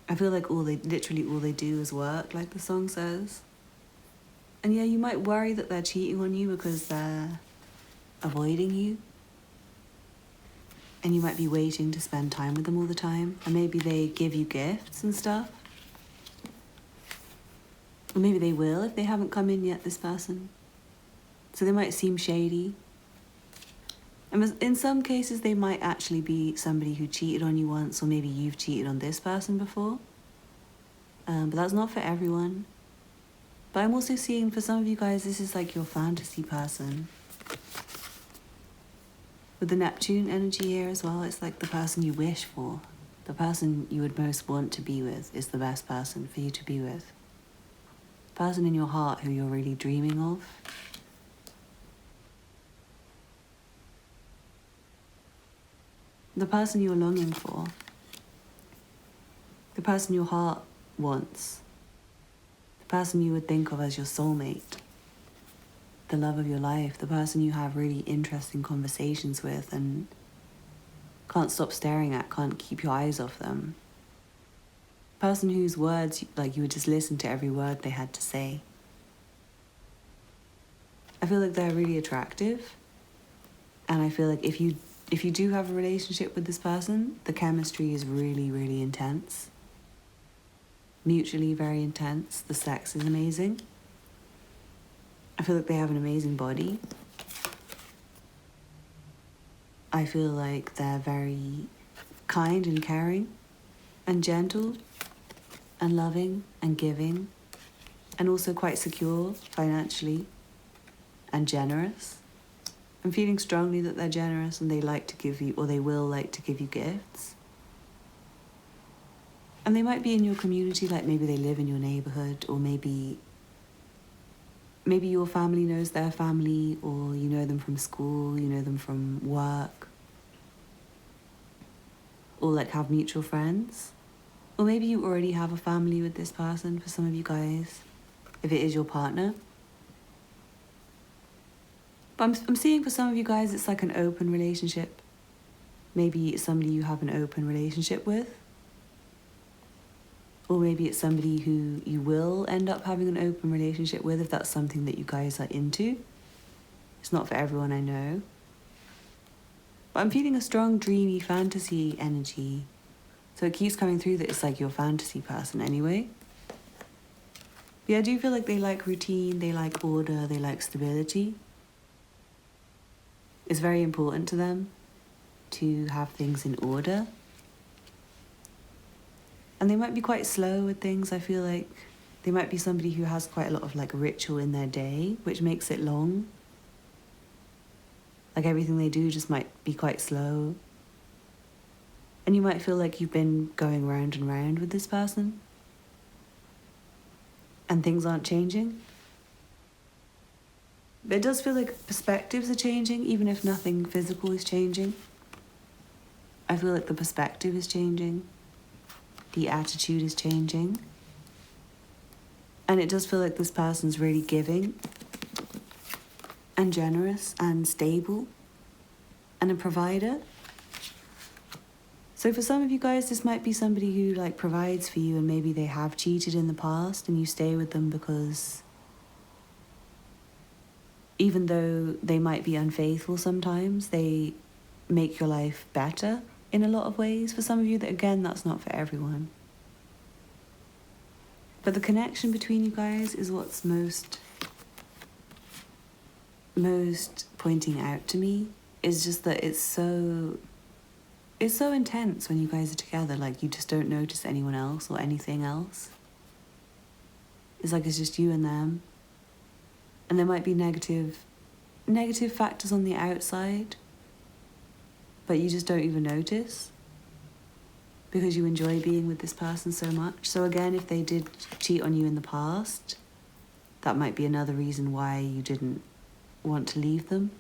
I feel like literally all they do is work, like the song says. And yeah, you might worry that they're cheating on you because they're avoiding you. And you might be waiting to spend time with them all the time. And maybe they give you gifts and stuff. Or maybe they will if they haven't come in yet, this person. So they might seem shady. And in some cases, they might actually be somebody who cheated on you once, or maybe you've cheated on this person before. But that's not for everyone. But I'm also seeing for some of you guys, this is like your fantasy person. With the Neptune energy here as well, it's like the person you wish for. The person you would most want to be with is the best person for you to be with. The person in your heart who you're really dreaming of. The person you're longing for. The person your heart wants. The person you would think of as your soulmate. The love of your life. The person you have really interesting conversations with and can't stop staring at, can't keep your eyes off them. The person whose words, like you would just listen to every word they had to say. I feel like they're really attractive. And I feel like if you do have a relationship with this person, the chemistry is really, really intense. Mutually very intense. The sex is amazing. I feel like they have an amazing body. I feel like they're very kind and caring and gentle and loving and giving and also quite secure financially and generous. I'm feeling strongly that they're generous and they like to give you, or they will like to give you gifts. And they might be in your community, like maybe they live in your neighborhood, or maybe your family knows their family, or you know them from school, you know them from work, or like have mutual friends. Or maybe you already have a family with this person for some of you guys, if it is your partner. But I'm seeing for some of you guys, it's like an open relationship. Maybe it's somebody you have an open relationship with. Or maybe it's somebody who you will end up having an open relationship with if that's something that you guys are into. It's not for everyone, I know. But I'm feeling a strong, dreamy fantasy energy. So it keeps coming through that it's like your fantasy person anyway. But yeah, I do feel like they like routine, they like order, they like stability. It's very important to them to have things in order. And they might be quite slow with things. I feel like they might be somebody who has quite a lot of like ritual in their day, which makes it long. Like everything they do just might be quite slow. And you might feel like you've been going round and round with this person. And things aren't changing. But it does feel like perspectives are changing, even if nothing physical is changing. I feel like the perspective is changing. The attitude is changing. And it does feel like this person's really giving and generous and stable and a provider. So for some of you guys, this might be somebody who like provides for you, and maybe they have cheated in the past and you stay with them because even though they might be unfaithful sometimes, they make your life better in a lot of ways. For some of you, that again, that's not for everyone. But the connection between you guys is what's most pointing out to me, is just that it's so intense when you guys are together. Like, you just don't notice anyone else or anything else. It's like it's just you and them. And there might be negative factors on the outside, but you just don't even notice because you enjoy being with this person so much. So again, if they did cheat on you in the past, that might be another reason why you didn't want to leave them.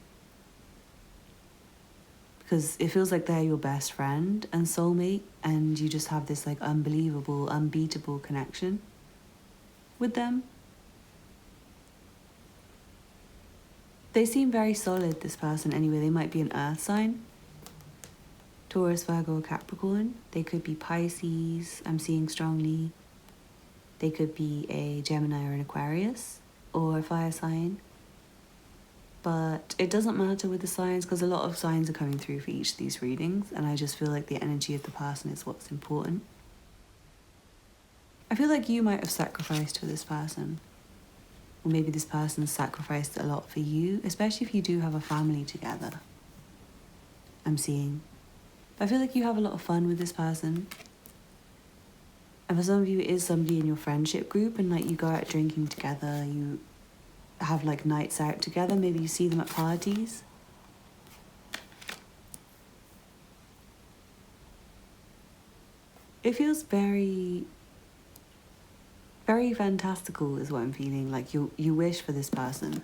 Because it feels like they're your best friend and soulmate, and you just have this like unbelievable, unbeatable connection with them. They seem very solid, this person, anyway. They might be an earth sign. Taurus, Virgo, or Capricorn. They could be Pisces, I'm seeing strongly. They could be a Gemini or an Aquarius, or a fire sign. But it doesn't matter with the signs, because a lot of signs are coming through for each of these readings, and I just feel like the energy of the person is what's important. I feel like you might have sacrificed for this person. Or maybe this person sacrificed a lot for you, especially if you do have a family together. I'm seeing. I feel like you have a lot of fun with this person. And for some of you, it is somebody in your friendship group, and like you go out drinking together, you have like nights out together, maybe you see them at parties. It feels very, very fantastical is what I'm feeling. Like you wish for this person.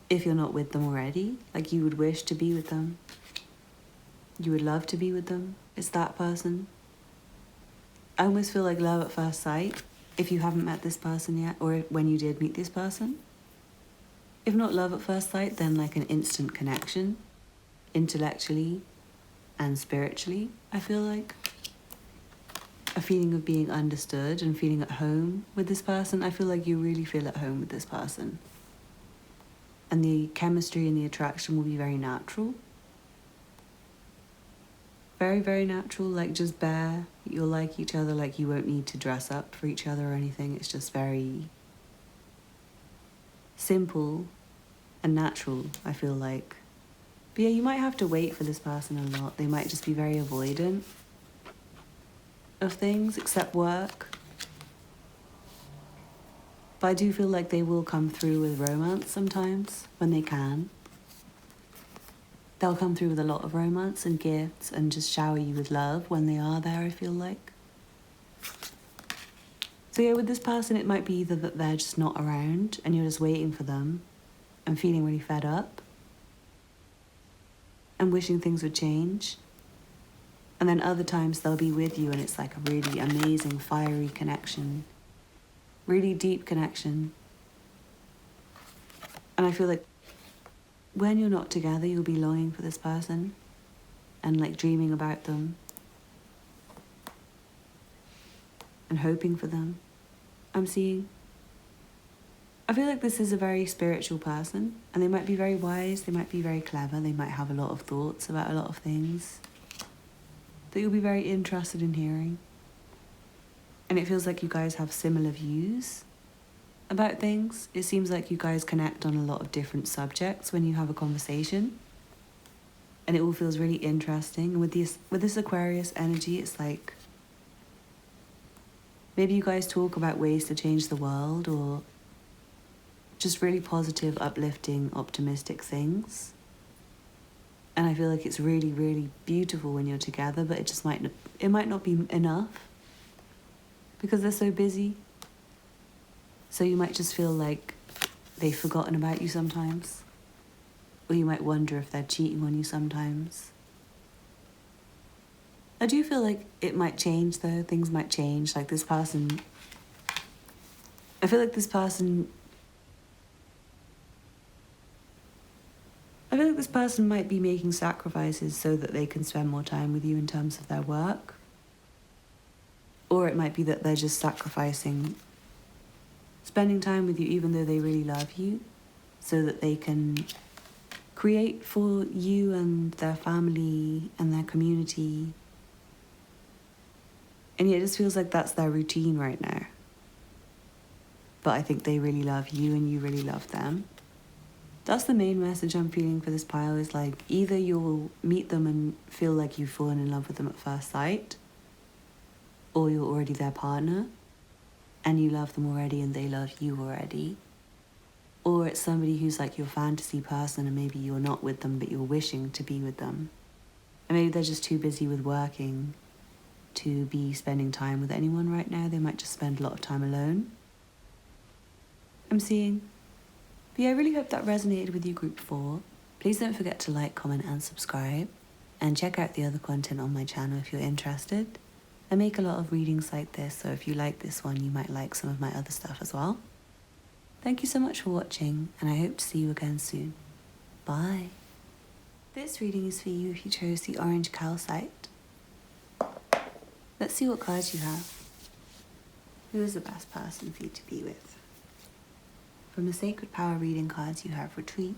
If you're not with them already, like you would wish to be with them. You would love to be with them. It's that person. I almost feel like love at first sight if you haven't met this person yet, or when you did meet this person. If not love at first sight, then like an instant connection, intellectually and spiritually, I feel like. A feeling of being understood and feeling at home with this person. I feel like you really feel at home with this person. And the chemistry and the attraction will be very natural. Very, very natural, like just bare. You'll like each other, like you won't need to dress up for each other or anything. It's just very simple and natural, I feel like. But yeah, you might have to wait for this person a lot. They might just be very avoidant of things, except work. But I do feel like they will come through with romance sometimes, when they can. They'll come through with a lot of romance and gifts and just shower you with love when they are there, I feel like. So yeah, with this person, it might be either that they're just not around and you're just waiting for them and feeling really fed up and wishing things would change. And then other times they'll be with you and it's like a really amazing, fiery connection. Really deep connection. And I feel like when you're not together, you'll be longing for this person and like dreaming about them and hoping for them. I'm seeing. I feel like this is a very spiritual person, and they might be very wise, they might be very clever, they might have a lot of thoughts about a lot of things that you'll be very interested in hearing. And it feels like you guys have similar views about things. It seems like you guys connect on a lot of different subjects when you have a conversation. And it all feels really interesting. And with this Aquarius energy, it's like maybe you guys talk about ways to change the world, or just really positive, uplifting, optimistic things. And I feel like it's really, really beautiful when you're together, but it might not be enough because they're so busy. So you might just feel like they've forgotten about you sometimes. Or you might wonder if they're cheating on you sometimes. I do feel like it might change though, things might change. Like this person, I feel like this person, I feel like this person might be making sacrifices so that they can spend more time with you in terms of their work. Or it might be that they're just sacrificing spending time with you even though they really love you, so that they can create for you and their family and their community. And yet it just feels like that's their routine right now. But I think they really love you and you really love them. That's the main message I'm feeling for this pile, is like either you'll meet them and feel like you've fallen in love with them at first sight, or you're already their partner and you love them already and they love you already. Or it's somebody who's like your fantasy person and maybe you're not with them but you're wishing to be with them. And maybe they're just too busy with working to be spending time with anyone right now. They might just spend a lot of time alone, I'm seeing. But yeah, I really hope that resonated with you, Group 4. Please don't forget to like, comment and subscribe. And check out the other content on my channel if you're interested. I make a lot of readings like this, so if you like this one, you might like some of my other stuff as well. Thank you so much for watching, and I hope to see you again soon. Bye. This reading is for you if you chose the orange calcite. Let's see what cards you have. Who is the best person for you to be with? From the Sacred Power reading cards, you have Retreat.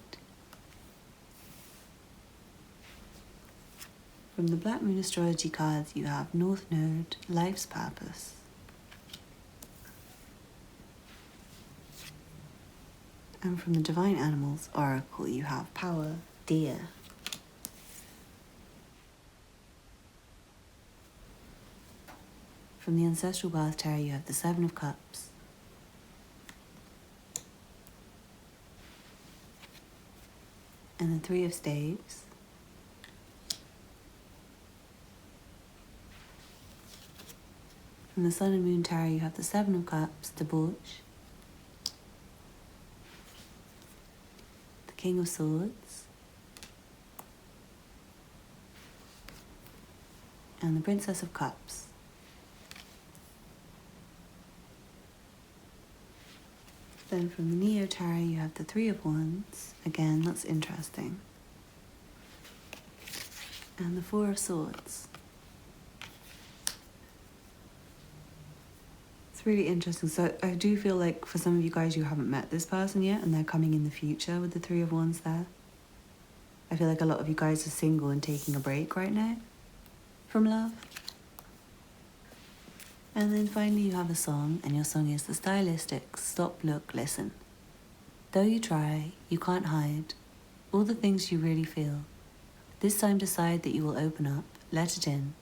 From the Black Moon Astrology cards, you have North Node, Life's Purpose. And from the Divine Animals Oracle, you have Power, Deer. From the Ancestral Bath Tarot, you have the Seven of Cups. And the Three of Staves. From the Sun and Moon Tarot, you have the Seven of Cups, Debauch. The King of Swords. And the Princess of Cups. Then from the Neo Tarot, you have the Three of Wands. Again, that's interesting. And the Four of Swords. It's really interesting. So I do feel like for some of you guys, you haven't met this person yet, and they're coming in the future with the Three of Wands there. I feel like a lot of you guys are single and taking a break right now from love. And then finally you have a song, and your song is the Stylistics, Stop, Look, Listen. Though you try, you can't hide all the things you really feel. This time decide that you will open up, let it in.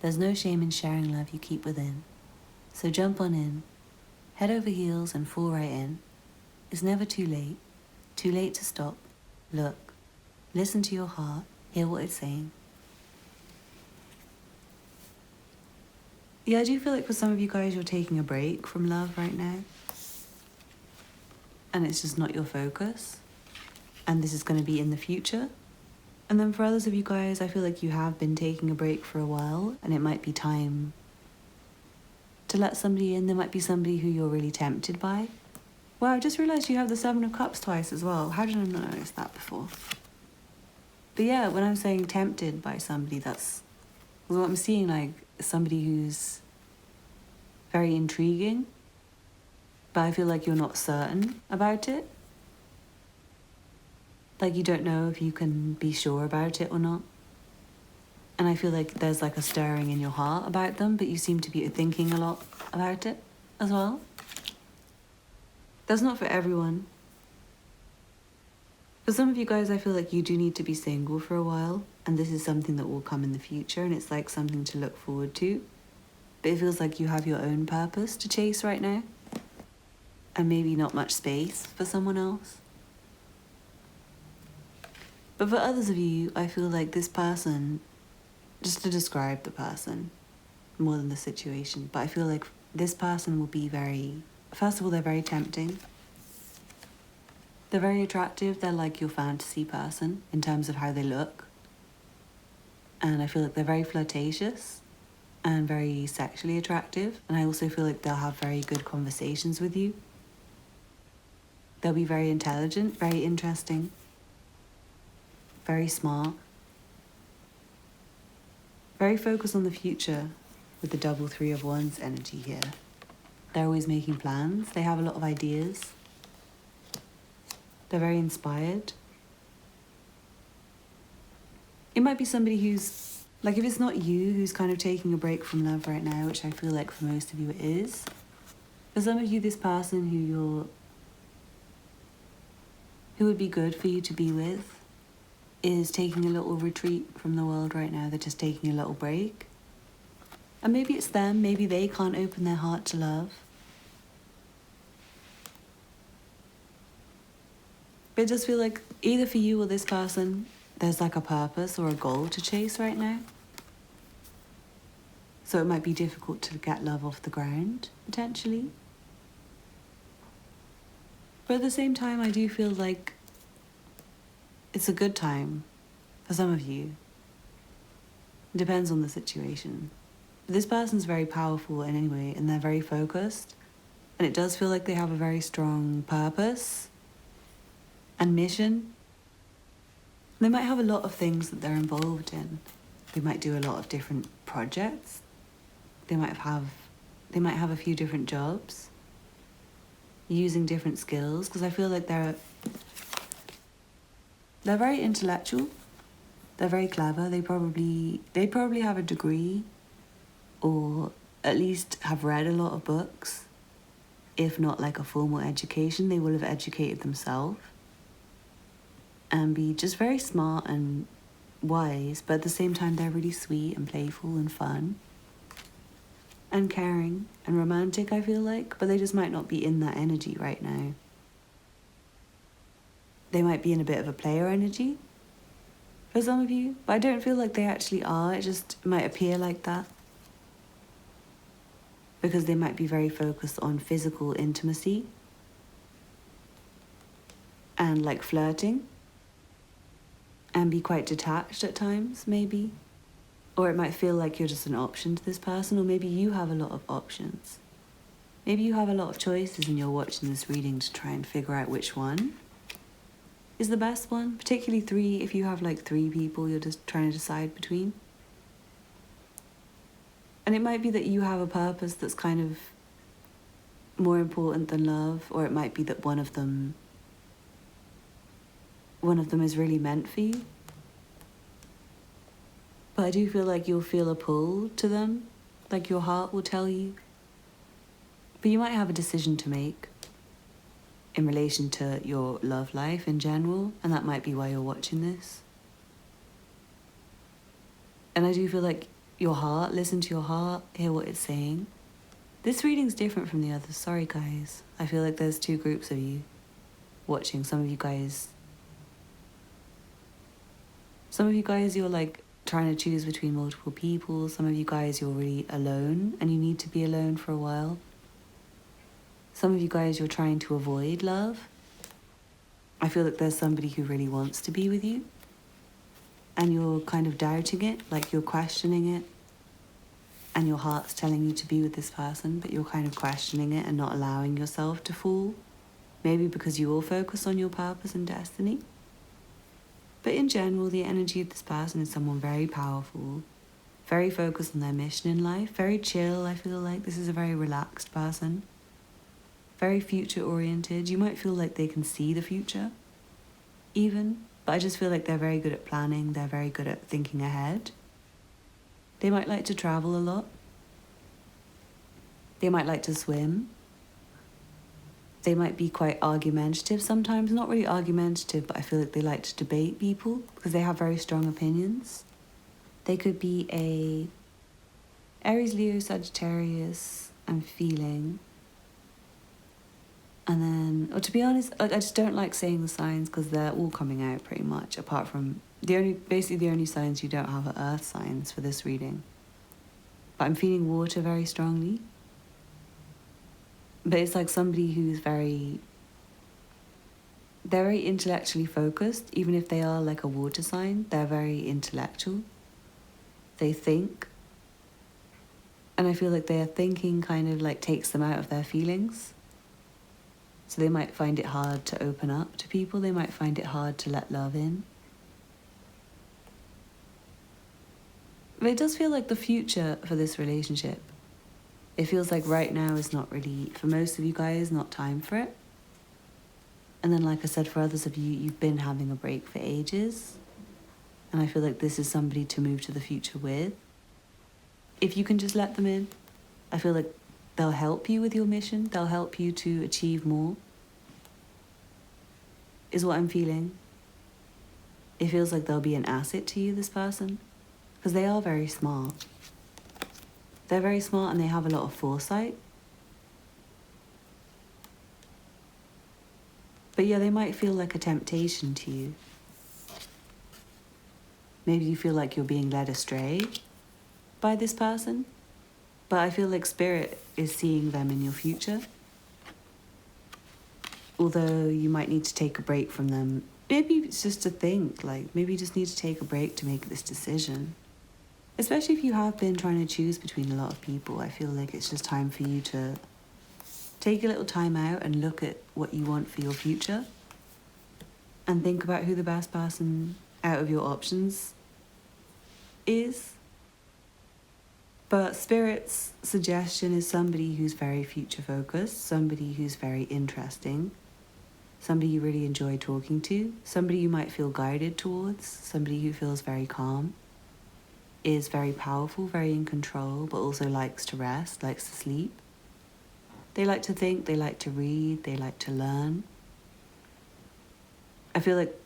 There's no shame in sharing love you keep within. So jump on in, head over heels and fall right in. It's never too late to stop, look, listen to your heart, hear what it's saying. Yeah, I do feel like for some of you guys, you're taking a break from love right now. And it's just not your focus. And this is going to be in the future. And then for others of you guys, I feel like you have been taking a break for a while, and it might be time to let somebody in. There might be somebody who you're really tempted by. Wow, I just realized you have the Seven of Cups twice as well. How did I not notice that before? But yeah, when I'm saying tempted by somebody, that's what I'm seeing, like somebody who's very intriguing, but I feel like you're not certain about it. Like you don't know if you can be sure about it or not. And I feel like there's like a stirring in your heart about them, but you seem to be thinking a lot about it as well. That's not for everyone. For some of you guys, I feel like you do need to be single for a while, and this is something that will come in the future, and it's like something to look forward to. But it feels like you have your own purpose to chase right now, and maybe not much space for someone else. But for others of you, I feel like this person, just to describe the person more than the situation, but I feel like this person will be very, first of all, they're very tempting. They're very attractive. They're like your fantasy person in terms of how they look. And I feel like they're very flirtatious and very sexually attractive. And I also feel like they'll have very good conversations with you. They'll be very intelligent, very interesting, very smart, very focused on the future with the double 3 of Wands energy here. They're always making plans. They have a lot of ideas. They're very inspired. It might be somebody who's, like if it's not you who's kind of taking a break from love right now, which I feel like for most of you it is. For some of you, this person who would be good for you to be with is taking a little retreat from the world right now. They're just taking a little break. And maybe it's them, maybe they can't open their heart to love. But it does feel like either for you or this person, there's like a purpose or a goal to chase right now. So it might be difficult to get love off the ground, potentially. But at the same time, I do feel like it's a good time for some of you. It depends on the situation. This person's very powerful in any way, and they're very focused. And it does feel like they have a very strong purpose and mission. They might have a lot of things that they're involved in. They might do a lot of different projects. They might have a few different jobs, using different skills, because I feel like they're very intellectual. They're very clever. They probably have a degree, or at least have read a lot of books. If not like a formal education, they will have educated themselves. And be just very smart and wise, but at the same time they're really sweet and playful and fun and caring and romantic, I feel like, but they just might not be in that energy right now. They might be in a bit of a player energy for some of you, but I don't feel like they actually are. It just might appear like that because they might be very focused on physical intimacy and like flirting, and be quite detached at times, maybe. Or it might feel like you're just an option to this person, or maybe you have a lot of options. Maybe you have a lot of choices and you're watching this reading to try and figure out which one is the best one. Particularly 3, if you have like 3 people you're just trying to decide between. And it might be that you have a purpose that's kind of more important than love, or it might be that one of them is really meant for you. But I do feel like you'll feel a pull to them, like your heart will tell you. But you might have a decision to make in relation to your love life in general, and that might be why you're watching this. And I do feel like your heart, listen to your heart, hear what it's saying. This reading's different from the others, sorry guys. I feel like there's 2 groups of you watching. Some of you guys, you're like trying to choose between multiple people. Some of you guys, you're really alone and you need to be alone for a while. Some of you guys, you're trying to avoid love. I feel like there's somebody who really wants to be with you and you're kind of doubting it, like you're questioning it, and your heart's telling you to be with this person, but you're kind of questioning it and not allowing yourself to fall. Maybe because you all focus on your purpose and destiny. But in general, the energy of this person is someone very powerful, very focused on their mission in life, very chill. I feel like this is a very relaxed person, very future-oriented. You might feel like they can see the future, even, but I just feel like they're very good at planning. They're very good at thinking ahead. They might like to travel a lot. They might like to swim. They might be quite argumentative sometimes. Not really argumentative, but I feel like they like to debate people because they have very strong opinions. They could be a Aries, Leo, Sagittarius, I'm feeling. And then, or to be honest, I just don't like saying the signs because they're all coming out pretty much, apart from the only signs you don't have are earth signs for this reading. But I'm feeling water very strongly. But it's like somebody who's they're very intellectually focused. Even if they are like a water sign, they're very intellectual. they think. And I feel like their thinking kind of like takes them out of their feelings. So they might find it hard to open up to people. They might find it hard to let love in. But it does feel like the future for this relationship. It feels like right now is not really, for most of you guys, not time for it. And then, like I said, for others of you, you've been having a break for ages. And I feel like this is somebody to move to the future with. If you can just let them in, I feel like they'll help you with your mission. They'll help you to achieve more, is what I'm feeling. It feels like they'll be an asset to you, this person, because they are very smart. They're very smart and they have a lot of foresight. But yeah, they might feel like a temptation to you. Maybe you feel like you're being led astray by this person. But I feel like Spirit is seeing them in your future. Although you might need to take a break from them. Maybe it's just to think, like, maybe you just need to take a break to make this decision. Especially if you have been trying to choose between a lot of people. I feel like it's just time for you to take a little time out and look at what you want for your future. And think about who the best person out of your options is. But Spirit's suggestion is somebody who's very future focused, somebody who's very interesting, somebody you really enjoy talking to, somebody you might feel guided towards, somebody who feels very calm, is very powerful, very in control, but also likes to rest, likes to sleep. They like to think, they like to read, they like to learn. I feel like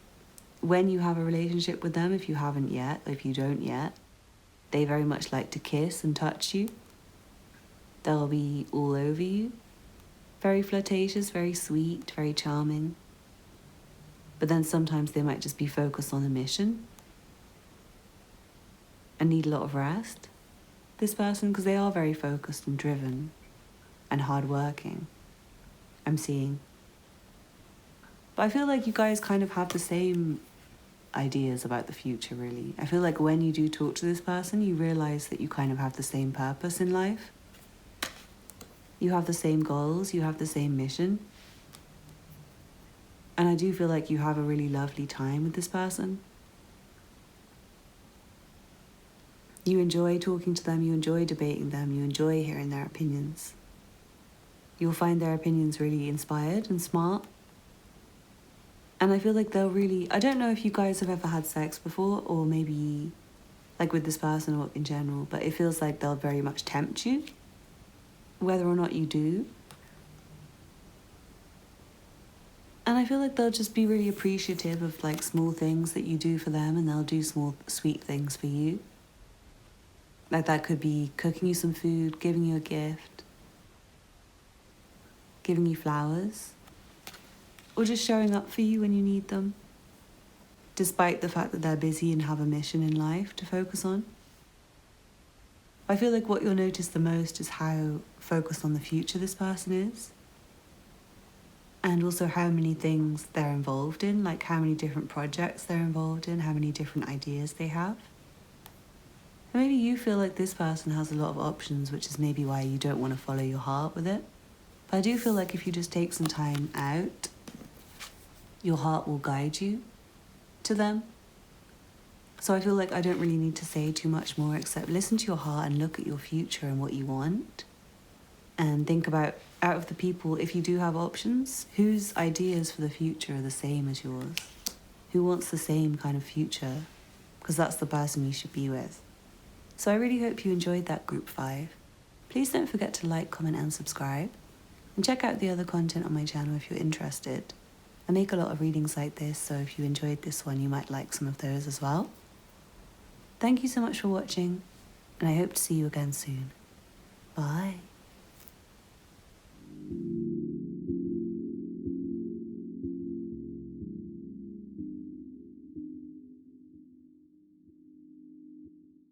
when you have a relationship with them, if you haven't yet, or if you don't yet, they very much like to kiss and touch you. They'll be all over you. Very flirtatious, very sweet, very charming. But then sometimes they might just be focused on a mission and need a lot of rest, this person, because they are very focused and driven and hardworking, I'm seeing. But I feel like you guys kind of have the same ideas about the future, really. I feel like when you do talk to this person, you realize that you kind of have the same purpose in life. You have the same goals, you have the same mission. And I do feel like you have a really lovely time with this person. You enjoy talking to them, you enjoy debating them, you enjoy hearing their opinions. You'll find their opinions really inspired and smart. And I feel like they'll really, I don't know if you guys have ever had sex before, or maybe like with this person or in general, but it feels like they'll very much tempt you, whether or not you do. And I feel like they'll just be really appreciative of like small things that you do for them, and they'll do small sweet things for you. Like that could be cooking you some food, giving you a gift, giving you flowers, or just showing up for you when you need them, despite the fact that they're busy and have a mission in life to focus on. I feel like what you'll notice the most is how focused on the future this person is, and also how many things they're involved in, like how many different projects they're involved in, how many different ideas they have. And maybe you feel like this person has a lot of options, which is maybe why you don't want to follow your heart with it. But I do feel like if you just take some time out, your heart will guide you to them. So I feel like I don't really need to say too much more except listen to your heart and look at your future and what you want. And think about, out of the people, if you do have options, whose ideas for the future are the same as yours? Who wants the same kind of future? Because that's the person you should be with. So I really hope you enjoyed that group 5. Please don't forget to like, comment and subscribe. And check out the other content on my channel if you're interested. I make a lot of readings like this, so if you enjoyed this one, you might like some of those as well. Thank you so much for watching, and I hope to see you again soon. Bye.